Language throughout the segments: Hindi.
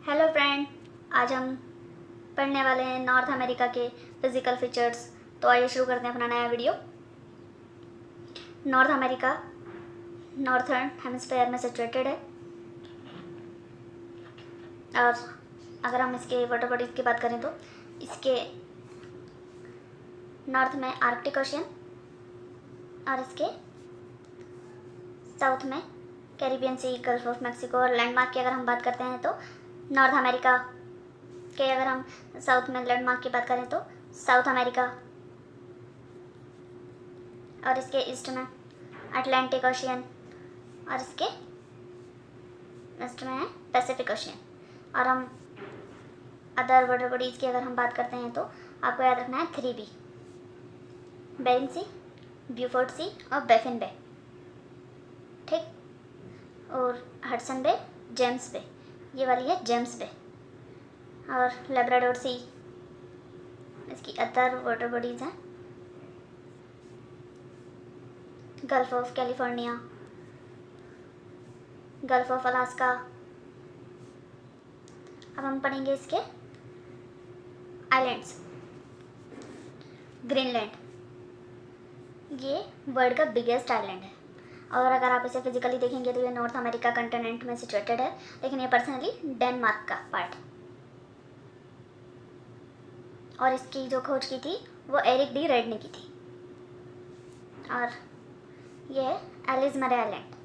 हेलो फ्रेंड, आज हम पढ़ने वाले हैं नॉर्थ अमेरिका के फिज़िकल फीचर्स। तो आइए शुरू करते हैं अपना नया video. North America northern hemisphere में सिचुएटेड है। और अगर हम इसके वाटर बॉडीज़ की बात करें तो इसके नॉर्थ में आर्कटिक ओशियन और इसके साउथ में Caribbean sea, gulf of Mexico. और लैंडमार्क की अगर हम बात करते हैं तो नॉर्थ अमेरिका के अगर हम साउथ में लैंडमार्क की बात करें तो साउथ अमेरिका, और इसके ईस्ट में अटलांटिक ओशियन, और इसके वेस्ट में है पैसिफिक ओशियन। और हम अदर वाटर बॉडीज़ की अगर हम बात करते हैं तो आपको याद रखना है 3B: बेरिंग सी, ब्यूफोर्ट सी और बैफिन बे। ठीक। और हडसन बे, जेम्स बे, ये वाली है जेम्स बे। और लेब्राडोर सी इसकी अदर वाटर बॉडीज़ हैं। Gulf of California, gulf of Alaska. अब हम पढ़ेंगे इसके आइलैंड्स। ग्रीनलैंड ये वर्ल्ड का बिगेस्ट आइलैंड है, और अगर आप इसे फिजिकली देखेंगे तो ये नॉर्थ अमेरिका कंटिनेंट में सिचुएटेड है, लेकिन ये पर्सनली डेनमार्क का पार्ट है। और इसकी जो खोज की थी वो एरिक डी रेड ने की थी। और ये है एलिस मरे आइलैंड,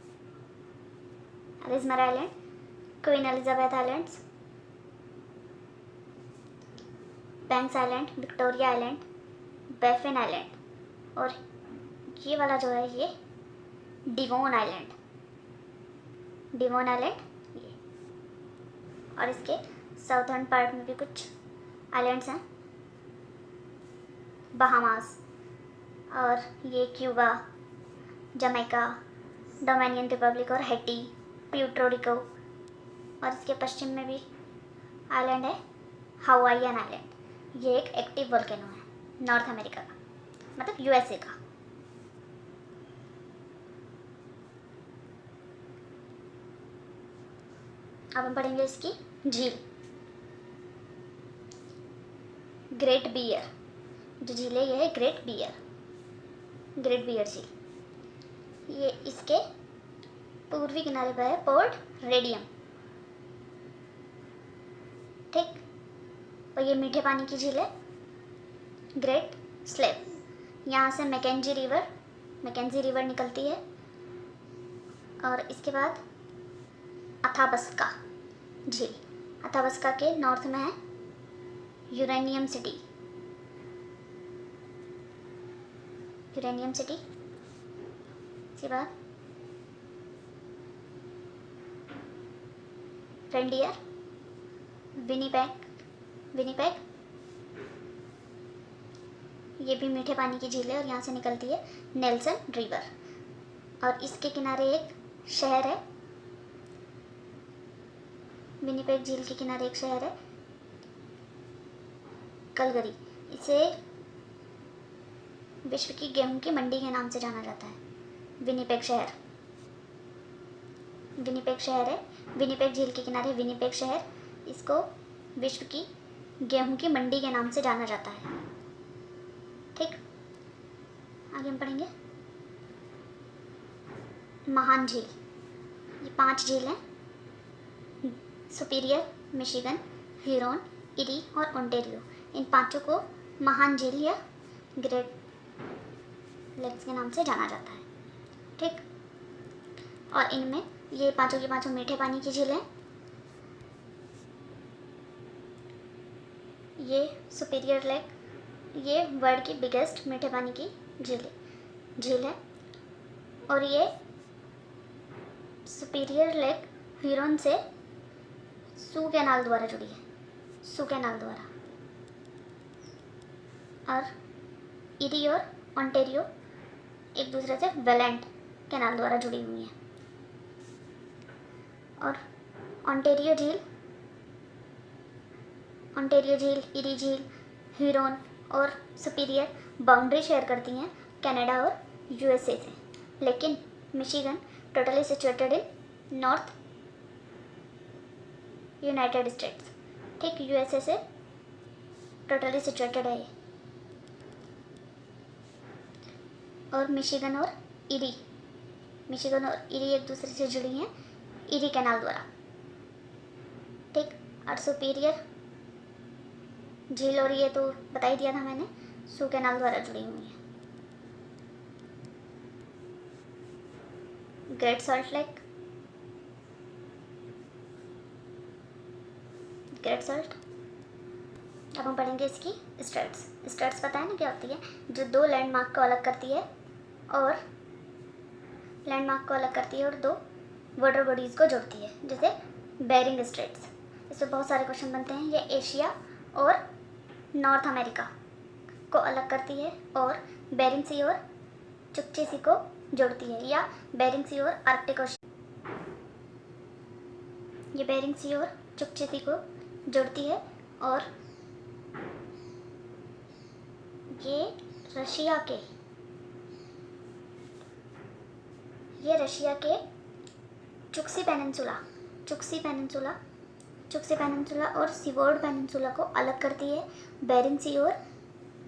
एलिस मरे island, queen Elizabeth islands, banks island, Victoria island, Baffin island, और ये वाला जो है ये डिवोन आइलैंड, डिवोन आइलैंड ये। और इसके साउथर्न पार्ट में भी कुछ आइलैंड्स हैं, बहामास, और ये क्यूबा, जमैका, डोमिनियन रिपब्लिक और हैटी, प्यूर्टो रिको। और इसके पश्चिम में भी आइलैंड है हवाईयन आइलैंड। ये एक एक्टिव वोल्केनो है नॉर्थ अमेरिका का, मतलब यूएसए का। अब हम पढ़ेंगे इसकी झील। ग्रेट बियर जो झील है ये है ग्रेट बियर, ग्रेट बियर झील। ये इसके पूर्वी किनारे पर है पोर्ट रेडियम। ठीक। और ये मीठे पानी की झील है ग्रेट स्लेव। यहाँ से मैकेंजी रिवर निकलती है। और इसके बाद अथाबस्का झील, अथाबस्का के नॉर्थ में है यूरेनियम सिटी, यूरेनियम सिटी। इसके बाद रेंडियर, विनीपेग, ये भी मीठे पानी की झील है और यहाँ से निकलती है नेल्सन रिवर। और इसके किनारे एक शहर है, विनीपेग झील के किनारे एक शहर है कलगरी। इसे विश्व की गेहूं की मंडी के नाम से जाना जाता है। विनीपेग शहर है, विनीपेग झील के किनारे विनीपेग शहर, इसको विश्व की गेहूं की मंडी के नाम से जाना जाता है। ठीक। आगे हम पढ़ेंगे महान झील। ये 5 झील हैं: सुपीरियर, मिशिगन, ह्यूरॉन, इरी और ओंटारियो। इन 5 को महान झील या ग्रेट लेक्स के नाम से जाना जाता है। ठीक। और इनमें ये 5 की 5 मीठे पानी की झील हैं। ये सुपीरियर लेक ये वर्ल्ड की बिगेस्ट मीठे पानी की झील है। और ये सुपीरियर लेक ह्यूरॉन से सू कैनाल द्वारा जुड़ी है, सू कैनाल द्वारा। और इरी और ओंटारियो एक दूसरे से वेलेंट कैनाल द्वारा जुड़ी हुई हैं। और ओंटारियो झील, इरी झील, ह्यूरॉन और सुपीरियर बाउंड्री शेयर करती हैं कनाडा और यूएसए से, लेकिन Michigan totally situated in north United states, ठीक, यूएसए से टोटली सिचुएटेड है ये। और मिशिगन और इरी, मिशिगन और इरी एक दूसरे से जुड़ी हैं इरी कैनाल द्वारा, ठीक। और सुपीरियर झील और ये तो बता ही दिया था मैंने, सू कैनाल द्वारा जुड़ी हुई है। Great salt lake, great salt. अब हम पढ़ेंगे इसकी स्टेट्स। स्टेट्स पता है ना क्या होती है, जो दो लैंडमार्क को अलग करती है और लैंडमार्क को अलग करती है और दो वाटर बॉडीज़ को जोड़ती है, जैसे बेरिंग स्ट्रेट्स। इसमें बहुत सारे क्वेश्चन बनते हैं। ये एशिया और नॉर्थ अमेरिका को अलग करती है और बेरिंग सी और चुकचे सी को जोड़ती है, या बेरिंग सी और आर्कटिक ओशन, ये बेरिंग सी और चुकचे सी को जोड़ती है। और ये रशिया के चुक्सी पेनिनसुला और सीवर्ड पेनिनसुला को अलग करती है, बेरिंग सी और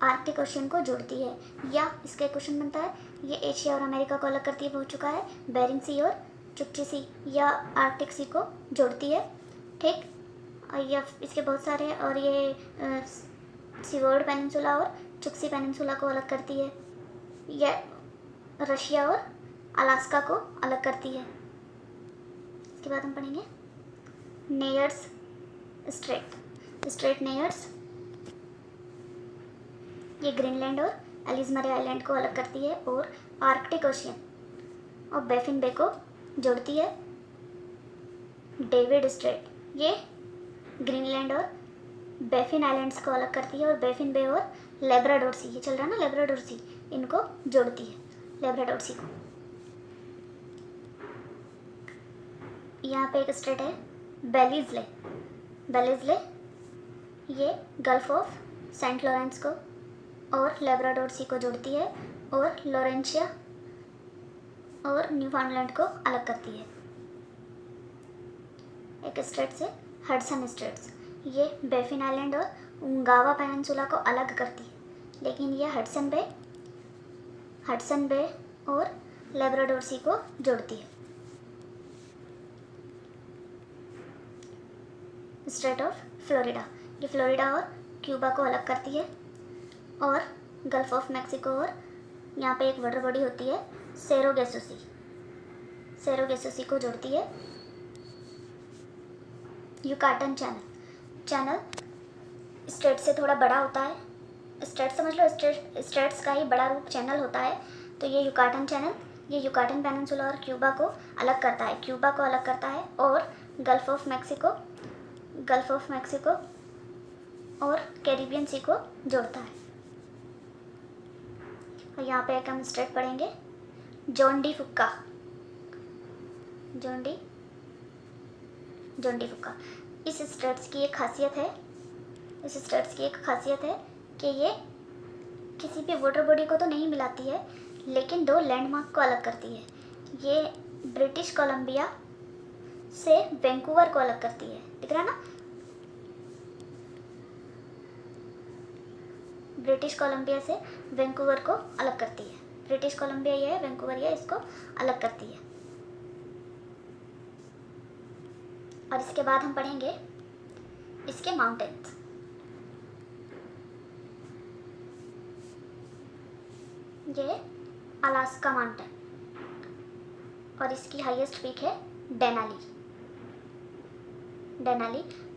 आर्कटिक ओशन को जोड़ती है। या इसका क्वेश्चन बनता है, ये एशिया और अमेरिका को अलग करती है, वो हो चुका है, बेरिंग सी और चुकची सी या आर्कटिक सी को जोड़ती है, ठीक। या इसके बहुत सारे, और ये सीवर्ड पेनिनसुला और चुक्सी पेनिनसुला को अलग करती है, यह रशिया और अलास्का को अलग करती है। इसके बाद हम पढ़ेंगे नेयर्स स्ट्रेट नेयर्स, ये ग्रीनलैंड और एलिस मरे आइलैंड को अलग करती है और आर्कटिक ओशियन और बैफिन बे को जोड़ती है। डेविड स्ट्रेट, ये ग्रीनलैंड और बैफिन आइलैंड्स को अलग करती है और बैफिन बे और लेब्राडोर सी, ये चल रहा है ना लेब्राडोर सी, इनको जोड़ती है, लेब्राडोर सी को। यहाँ पे एक स्टेट है बेलीज़ले, ये गल्फ ऑफ सेंट लॉरेंस को और लेब्राडोर सी को जोड़ती है और लोरेंशिया और न्यूफाउंडलैंड को अलग करती है। एक स्टेट से हडसन स्टेट्स, ये बैफिन आइलैंड और उंगावा पेनिनसुला को अलग करती है, लेकिन ये हडसन बे और लेब्राडोर सी को जोड़ती है। स्टेट ऑफ फ्लोरिडा, ये फ्लोरिडा और क्यूबा को अलग करती है और गल्फ ऑफ मैक्सिको और यहाँ पे एक वाटर बॉडी होती है सेरोगेसोसी को जोड़ती है। युकाटन चैनल स्टेट से थोड़ा बड़ा होता है, स्टेट समझ लो, स्टेट्स का ही बड़ा रूप चैनल होता है। तो ये युकाटन चैनल, ये युकाटन पेनिनसुला और क्यूबा को अलग करता है, और गल्फ ऑफ मैक्सिको और कैरिबियन सी को जोड़ता है। और यहाँ पे एक हम स्टेट पढ़ेंगे जॉन डी फुक्का। इस स्टेट्स की एक खासियत है कि ये किसी भी वाटर बॉडी को तो नहीं मिलाती है, लेकिन दो लैंडमार्क को अलग करती है। ये ब्रिटिश कोलंबिया से वैंकूवर को अलग करती है, दिख रहा है ना, ब्रिटिश कोलंबिया से वैंकूवर को अलग करती है। ब्रिटिश कोलंबिया ये है, वैंकूवर ये, इसको अलग करती है। और इसके बाद हम पढ़ेंगे इसके माउंटेन्स। ये अलास्का माउंटेन और इसकी हाईएस्ट पीक है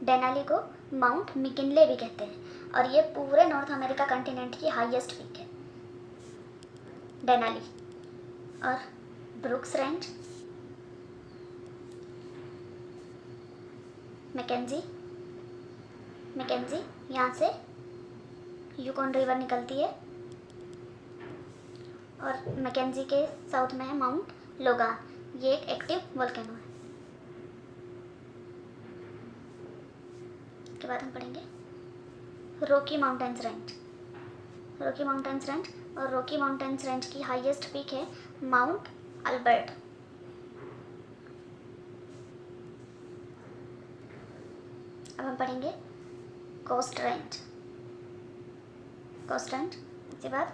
डेनाली को माउंट मिकिनले भी कहते हैं, और ये पूरे नॉर्थ अमेरिका कंटिनेंट की हाईएस्ट पीक है डेनाली। और ब्रुक्स रेंज, मैकेंजी यहाँ से यूकॉन रिवर निकलती है, और मैकेंजी के साउथ में है माउंट लोगान, ये एक एक्टिव वोल्केनो है। के बाद हम पढ़ेंगे रॉकी माउंटेन्स रेंज, और रॉकी माउंटेन्स रेंज की हाईएस्ट पीक है माउंट अल्बर्ट। अब हम पढ़ेंगे कोस्ट रेंज। कोस्ट रेंज, इसके बाद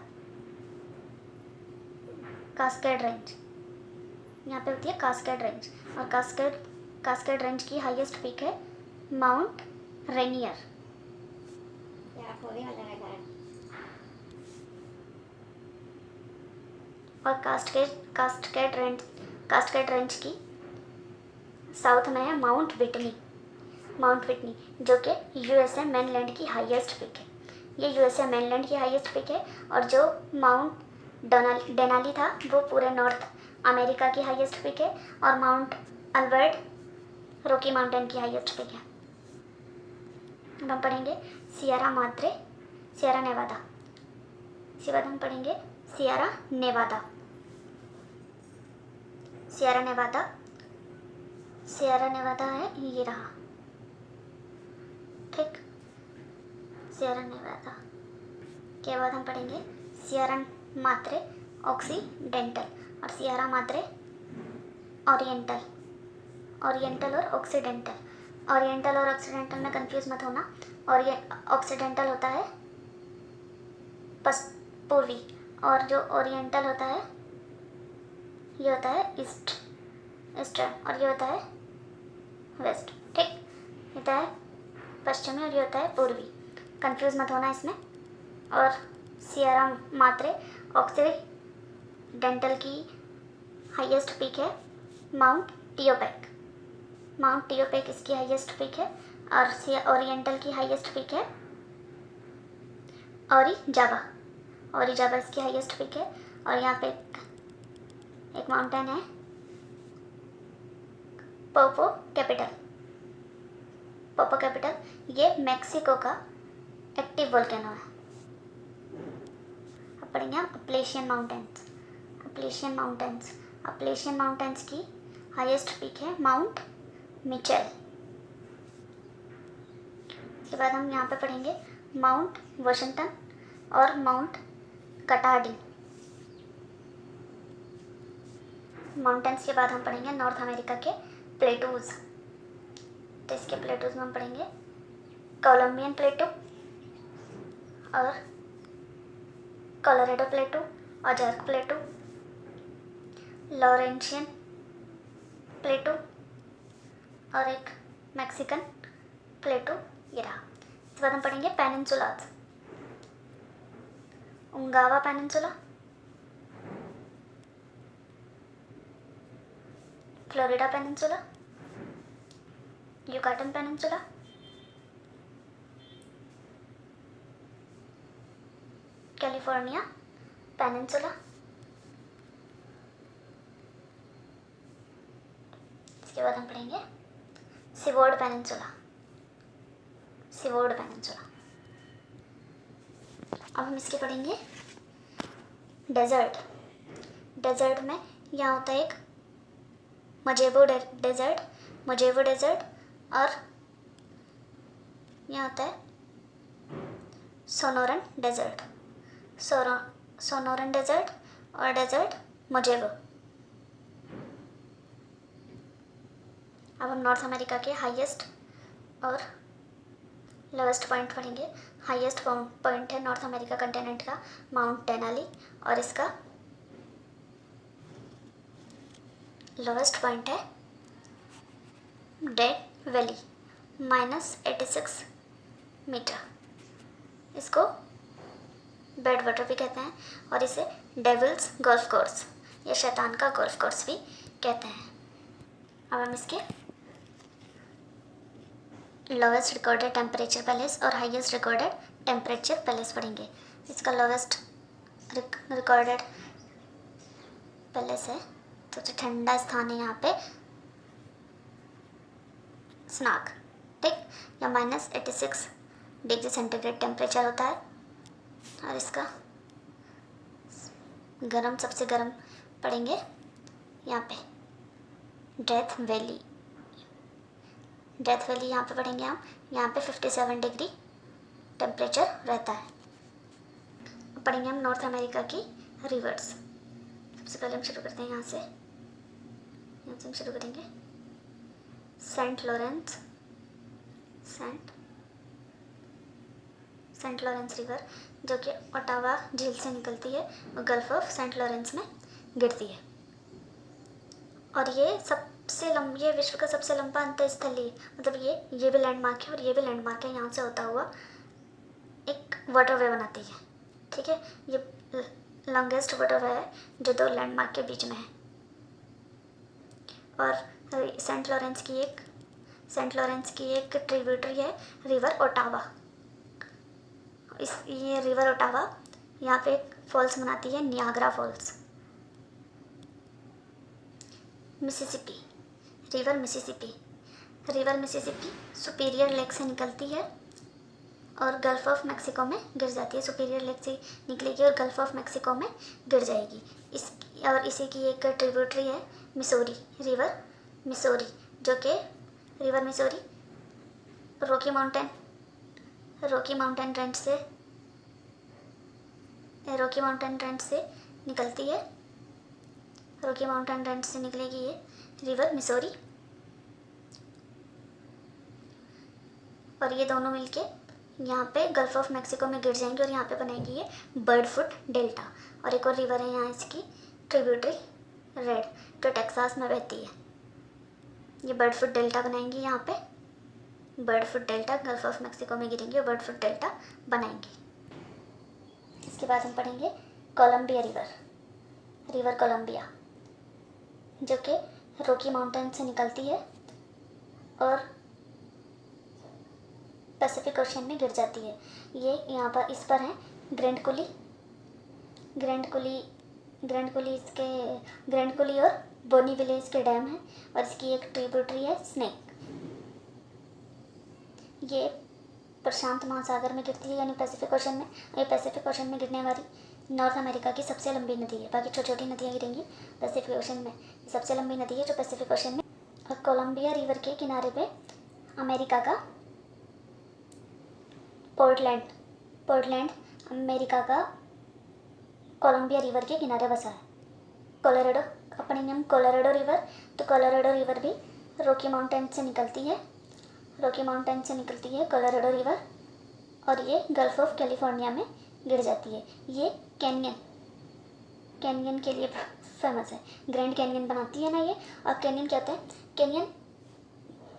कास्केड रेंज। यहाँ पे होती है कास्केड रेंज, और कास्केड रेंज की हाईएस्ट पीक है माउंट रेनियर। और कास्केड रेंज की साउथ में है माउंट विटनी, जो कि यूएसए मेनलैंड की हाईएस्ट पीक है। ये यूएसए मेनलैंड की हाईएस्ट पीक है, और जो माउंट डेनाली था वो पूरे नॉर्थ अमेरिका की हाईएस्ट पीक है, और माउंट अल्बर्ट रॉकी माउंटेन की हाईएस्ट पीक है। अब हम पढ़ेंगे सियरा नेवादा। इसके बाद हम पढ़ेंगे सियरा नेवादा। सियरा नेवादा है ये रहा, ठीक। सियरा नेवादा के बाद हम पढ़ेंगे सियरा मात्रे ऑक्सीडेंटल और सियरा मात्रे ओरिएंटल और ऑक्सीडेंटल में कंफ्यूज मत होना। और ये ऑक्सीडेंटल होता है पूर्वी, और जो ओरिएंटल होता है ये होता है ईस्टर्न, और ये होता है वेस्ट, ठीक। ये होता है पश्चिमी और ये होता है पूर्वी, कंफ्यूज मत होना इसमें। और सियरा मात्रे ऑक्सीडेंटल की हाईएस्ट पीक है माउंट टियोपेक इसकी हाईएस्ट पीक है, और ओरिएंटल की हाईएस्ट पीक है ओरिजाबा इसकी हाईएस्ट पीक है। और यहाँ पे एक माउंटेन है पोपो कैपिटल, ये मैक्सिको का एक्टिव वोल्केनो है। अब पढ़ेंगे हम अप्लेशियन माउंटेन्स की हाईएस्ट पीक है माउंट मिचेल। इसके बाद हम यहाँ पे पढ़ेंगे माउंट वाशिंगटन और माउंट कटाडी। माउंटेन्स के बाद हम पढ़ेंगे नॉर्थ अमेरिका के प्लेटूज। तो इसके प्लेटूज में हम पढ़ेंगे कोलम्बियन प्लेटू और कोलोराडो प्लेटू, ओज़ार्क प्लेटू, लॉरेंशियन प्लेटू और एक मैक्सिकन प्लेटू, ये रहा। इसके बाद हम पढ़ेंगे peninsulas. Ungava peninsula, Florida peninsula, Yucatan peninsula, California peninsula, इसके बाद हम पढ़ेंगे सीवोर्ड पेनिनसुला। अब हम इसके पढ़ेंगे डेजर्ट में यहाँ होता है एक मजेबो डेजर्ट, और यहाँ होता है सोनोरन डेजर्ट और डेजर्ट मोजेबो। अब हम नॉर्थ अमेरिका के हाईएस्ट और लोवेस्ट पॉइंट पढ़ेंगे। हाईएस्ट पॉइंट है नॉर्थ अमेरिका कंटिनेंट का माउंट डेनाली, और इसका लोवेस्ट पॉइंट है डेथ वैली -86 मीटर। इसको बेड वाटर भी कहते हैं, और इसे डेविल्स गोल्फ कोर्स या शैतान का गोल्फ कोर्स भी कहते हैं। अब हम इसके लोवेस्ट रिकॉर्डेड टेम्परेचर पैलेस और हाईएस्ट रिकॉर्डेड टेम्परेचर पैलेस पढ़ेंगे। इसका लोवेस्ट रिकॉर्डेड पैलेस है, सबसे ठंडा स्थान है यहाँ पे स्नाग, ठीक, या -86 डिग्री सेंटीग्रेड टेम्परेचर होता है। और इसका सबसे गर्म पढ़ेंगे यहाँ पे डेथ वैली यहाँ पे पढ़ेंगे हम। यहाँ पे 57 डिग्री टेम्परेचर रहता है। अब पढ़ेंगे हम नॉर्थ अमेरिका की रिवर्स। सबसे पहले हम शुरू करते हैं यहाँ से हम शुरू करेंगे सेंट सेंट लॉरेंस रिवर जो कि ओटावा झील से निकलती है और गल्फ ऑफ सेंट लॉरेंस में गिरती है। और ये ये विश्व का सबसे लंबा अंतःस्थलीय, मतलब ये भी लैंडमार्क है और ये भी लैंडमार्क है। यहाँ से होता हुआ एक वाटरवे बनाती है। ठीक है, ये लॉन्गेस्ट वाटरवे है जो दो लैंडमार्क के बीच में है। और सेंट लॉरेंस की एक ट्रिब्यूटरी है रिवर ओटावा। ये रिवर ओटावा यहाँ पे एक फॉल्स बनाती है, Niagara Falls. River Mississippi superior lake से निकलती है और गल्फ ऑफ मैक्सिको में गिर जाती है। सुपीरियर लेक से निकलेगी और गल्फ ऑफ मैक्सिको में गिर जाएगी। इसी की एक ट्रिब्यूटरी है रिवर मिसोरी, जो कि river Missouri Rocky mountain range से निकलती है। रॉकी माउंटेन रेंज से निकलेगी ये रिवर मिसोरी, और ये दोनों मिलके यहाँ पे गल्फ ऑफ मैक्सिको में गिर जाएंगे और यहाँ पे बनेगी ये बर्ड फुट डेल्टा। और एक और रिवर है यहाँ इसकी ट्रिब्यूटरी रेड, जो टेक्सास में बहती है। ये बर्ड फुट डेल्टा बनाएंगी यहाँ पे, bird foot delta gulf of Mexico में गिरेंगे और बर्ड फुट डेल्टा बनाएंगे। इसके बाद हम पढ़ेंगे कोलंबिया रिवर कोलंबिया, जो कि रॉकी माउंटेन से निकलती है और पैसिफिक ओशन में गिर जाती है। ये यहाँ पर इस पर है ग्रैंड कुली और बोनी विलेज के डैम है, और इसकी एक ट्रिब्यूटरी है स्नेक। ये प्रशांत महासागर में गिरती है, यानी पैसिफिक ओशन में। ये पैसिफिक ओशन में गिरने वाली नॉर्थ अमेरिका की सबसे लंबी नदी है। बाकी छोटी छोटी नदियाँ गिरेंगी, पैसिफिक ओशन में सबसे लंबी नदी है जो पैसिफिक ओशन में। और कोलंबिया रिवर के किनारे पे अमेरिका का पोर्टलैंड अमेरिका का कोलंबिया रिवर के किनारे बसा है। कोलोराडो रिवर, तो कोलोराडो रिवर भी रॉकी माउंटेन से निकलती है कोलोराडो रिवर, और ये गल्फ ऑफ कैलिफोर्निया में गिर जाती है। ये कैनियन के लिए फेमस है, ग्रैंड कैनियन बनाती है ना ये। और कैनियन क्या होता है? कैनियन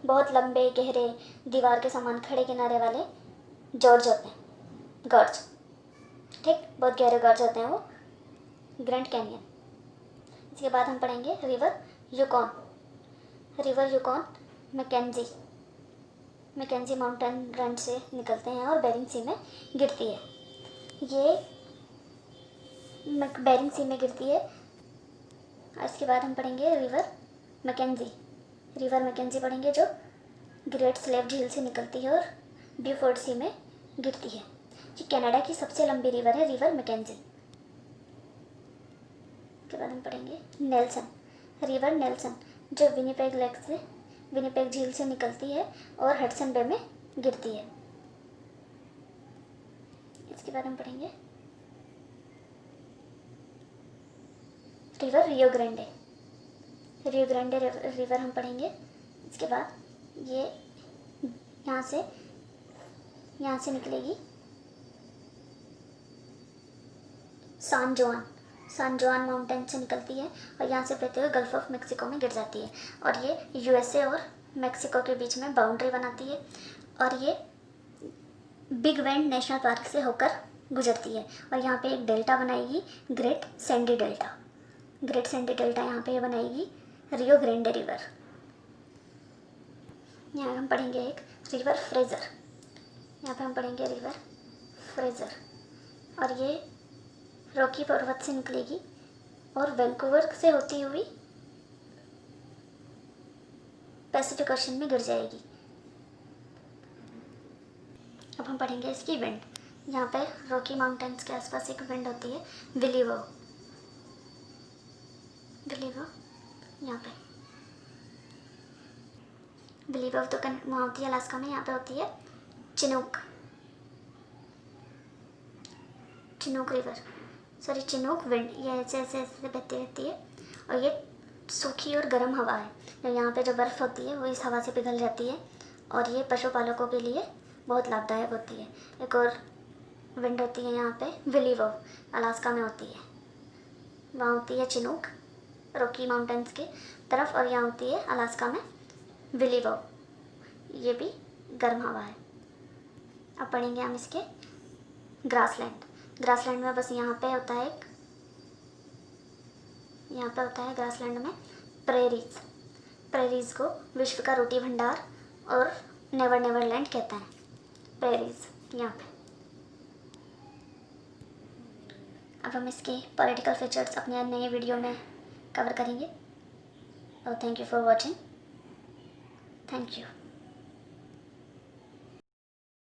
बहुत लंबे गहरे दीवार के समान खड़े किनारे वाले जॉर्ज होते हैं, गॉर्ज, ठीक, बहुत गहरे गॉर्ज होते हैं वो, ग्रैंड कैनियन। इसके बाद हम पढ़ेंगे river Yukon Mackenzie mountain range से निकलते हैं और बेरिंग सी में गिरती है। ये बेरिंग सी में गिरती है। इसके बाद हम पढ़ेंगे रिवर मैकेंजी पढ़ेंगे, जो ग्रेट स्लेव झील से निकलती है और ब्यूफोर्ड सी में गिरती है। ये कनाडा की सबसे लंबी रिवर है, रिवर मैकेंजी। के बाद हम पढ़ेंगे रिवर नेल्सन, जो विनिपेग झील से निकलती है और हडसन बे में गिरती है। इसके बाद हम पढ़ेंगे रिवर रियो ग्रांडे रिवर हम पढ़ेंगे। इसके बाद ये यहाँ से निकलेगी सान जोआन माउंटेन से निकलती है और यहाँ से बहते हुए गल्फ ऑफ मैक्सिको में गिर जाती है। और ये यूएसए और मैक्सिको के बीच में बाउंड्री बनाती है, और ये बिग बेंड नेशनल पार्क से होकर गुजरती है। और यहाँ पे एक डेल्टा बनाएगी, ग्रेट सैंडी डेल्टा यहाँ पे बनाएगी रियो ग्रांडे रिवर। यहाँ हम पढ़ेंगे एक रिवर फ्रेज़र, और ये रॉकी पर्वत से निकलेगी और वैंकूवर से होती हुई पैसिफिक ओशन में गिर जाएगी। अब हम पढ़ेंगे इसकी विंड। यहाँ पे रॉकी माउंटेन्स के आसपास एक विंड होती है, विलीवो यहाँ पे विलीवो तो वहाँ होती है अलास्का में। यहाँ पे होती है चिनूक विंड। ये ऐसे बहती रहती है, और ये सूखी और गर्म हवा है। तो यहाँ पे जो बर्फ़ होती है वो इस हवा से पिघल जाती है और ये पशुपालकों के लिए बहुत लाभदायक होती है। एक और विंड होती है यहाँ पे विलीवो, अलास्का में होती है। वहाँ होती है चिनूक, रॉकी माउंटेन्स की तरफ, और यहाँ होती है अलास्का में विलीवो, ये भी गर्म हवा है। अब पढ़ेंगे हम इसके ग्रासलैंड। ग्रासलैंड में बस यहाँ पे होता है यहाँ पे होता है ग्रासलैंड में प्रेरीज। प्रेरीज को विश्व का रोटी भंडार और नेवर नेवर लैंड कहते हैं, प्रेरीज यहाँ पे। अब हम इसके पॉलिटिकल फीचर्स अपने नए वीडियो में कवर करेंगे। और thank you for watching. Thank you.